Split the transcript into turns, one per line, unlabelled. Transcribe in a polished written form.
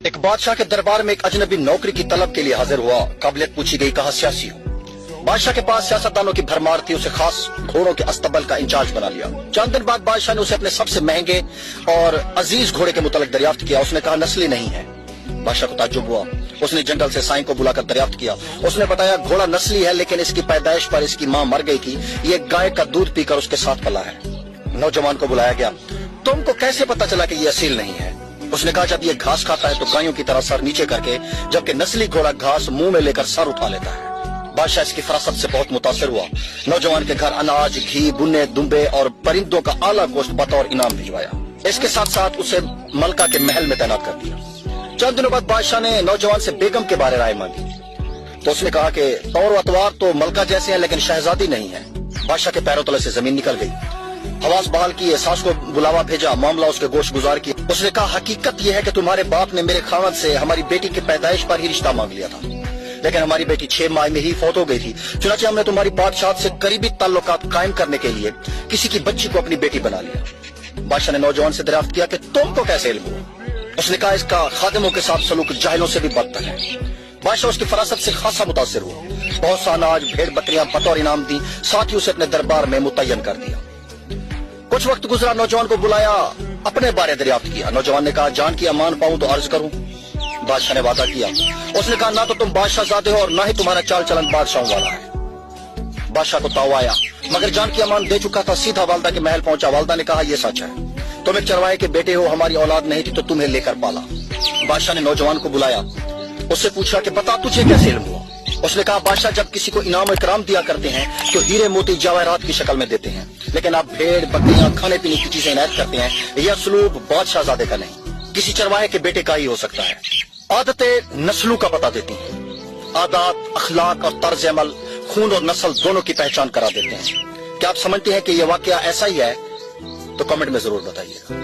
ایک بادشاہ کے دربار میں ایک اجنبی نوکری کی طلب کے لیے حاضر ہوا. قابلیت پوچھی گئی, کہا سیاسی ہوں. بادشاہ کے پاس سیاستدانوں کی بھرمار تھی, اسے خاص گھوڑوں کے استبل کا انچارج بنا لیا. چند دن بعد بادشاہ نے اسے اپنے سب سے مہنگے اور عزیز گھوڑے کے متعلق دریافت کیا. اس نے کہا نسلی نہیں ہے. بادشاہ کو تعجب ہوا. اس نے جنگل سے سائیں کو بلا کر دریافت کیا. اس نے بتایا گھوڑا نسلی ہے, لیکن اس کی پیدائش پر اس کی ماں مر گئی تھی. یہ گائے کا دودھ پی کر اس کے ساتھ پلا ہے. نوجوان کو بلایا گیا. تم کو کیسے پتا چلا کہ یہ اصیل نہیں ہے؟ اس نے کہا جب یہ گھاس کھاتا ہے تو گایوں کی طرح سر نیچے کر کے, جبکہ نسلی گھوڑا گھاس منہ میں لے کر سر اٹھا لیتا ہے. بادشاہ اس کی فراست سے بہت متاثر ہوا. نوجوان کے گھر اناج, گھی, بنے, دمبے اور پرندوں کا اعلیٰ گوشت بطور انعام بھجوایا. اس کے ساتھ ساتھ اسے ملکہ کے محل میں تعینات کر دیا. چند دنوں بعد بادشاہ نے نوجوان سے بیگم کے بارے رائے مانگی تو اس نے کہا کہ طور و اطوار تو ملکہ جیسے ہیں لیکن شہزادی نہیں ہے. بادشاہ کے پیروں تلے سے زمین نکل گئی. حواس بحال کی, احساس کو بلاوا بھیجا, معاملہ اس کے گوش گزار کی. اس نے کہا حقیقت یہ ہے کہ تمہارے باپ نے میرے خاوند سے ہماری بیٹی کی پیدائش پر ہی رشتہ مانگ لیا تھا, لیکن ہماری بیٹی 6 ماہ میں ہی فوت ہو گئی تھی. چنانچہ ہم نے تمہاری بادشاہت سے قریبی تعلقات قائم کرنے کے لیے کسی کی بچی کو اپنی بیٹی بنا لیا. بادشاہ نے نوجوان سے دریافت کیا کہ تم کو کیسے علم ہوا؟ اس نے کہا اس کا خادموں کے ساتھ سلوک جاہلوں سے بھی بدتر ہے. بادشاہ اس کی فراست سے خاصا متاثر ہوا. بہت سا اناج, بھیڑ بکریاں بطور انعام دی, ساتھ ہی اسے اپنے دربار میں متعین کر دیا. کچھ وقت گزرا, نوجوان کو بلایا, اپنے بارے دریافت کیا. نوجوان نے کہا جان کی امان پاؤں تو عرض کروں. بادشاہ نے وعدہ کیا. اس نے کہا نہ تو تم بادشاہ زادے ہو اور نہ ہی تمہارا چال چلن بادشاہوں والا ہے. بادشاہ کو تاؤ آیا, مگر جان کی امان دے چکا تھا. سیدھا والدہ کے محل پہنچا. والدہ نے کہا یہ سچ ہے, تم ایک چرواہے کے بیٹے ہو, ہماری اولاد نہیں تھی تو تمہیں لے کر پالا. بادشاہ نے نوجوان کو بلایا, اس سے پوچھا کہ بتا تجھے کیسے علم ہوا؟ اس نے کہا بادشاہ جب کسی کو انعام و اکرام دیا کرتے ہیں تو ہیرے موتی جواہرات کی شکل میں دیتے ہیں, لیکن آپ بھیڑ بکریاں کھانے پینے کی چیزیں عنایت کرتے ہیں. یہ اسلوب بادشاہ زادے کا نہیں, کسی چرواہے کے بیٹے کا ہی ہو سکتا ہے. عادتیں نسلوں کا پتہ دیتی ہیں. عادات, اخلاق اور طرز عمل خون اور نسل دونوں کی پہچان کرا دیتے ہیں. کیا آپ سمجھتے ہیں کہ یہ واقعہ ایسا ہی ہے؟ تو کمنٹ میں ضرور بتائیے گا.